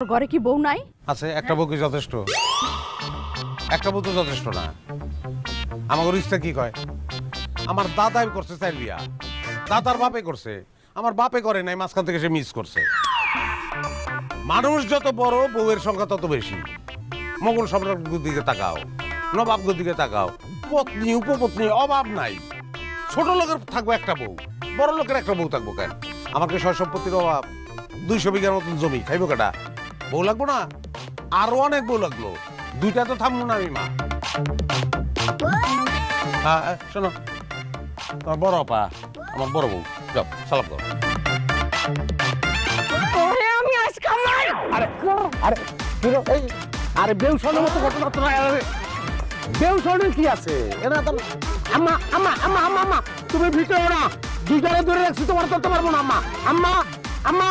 ঘরে কি বউ নাই? আছে, একটা বউ কি যথেষ্ট? একটা বউ তো যথেষ্ট না। আমার ইচ্ছা কি কয়, আমার দাদাই করছে 4 বিয়া, দাদার বাপে করছে, আমার বাপে করে নাই, মাঝখান থেকে সে মিস করছে। মানুষ যত বড় বউয়ের সংখ্যা তত বেশি। মোগল সম্রাটগুলোর দিকে তাকাও, নবাবগুলোর দিকে তাকাও, পত্নী উপপত্নী অভাব নাই। ছোট লোকের থাকবো একটা বউ, বড় লোকের একটা বউ থাকবো কেন? আমাকে সয় সম্পত্তির অভাব, 200 বিঘার মতন জমি, খাইবো কেটা? বউ লাগবো না? আরো অনেক বউ লাগলো, 2টা তো থামবো না আমি মা। হ্যাঁ শোনো, তোমার বড় আপা আমার বড় বউ, যাও সালাম করো। আমি আজ কামাই। আরে আরে এই আরে বেউসনের মতো ঘটনা তো না। বেউসনের কি আছে? এরা তো আম্মা আম্মা আম্মা আম্মা আম্মা তুমি ভিতরে না, দুজনে ধরে রাখছি, তোমার করতে পারবো না। আম্মা আম্মা আম্মা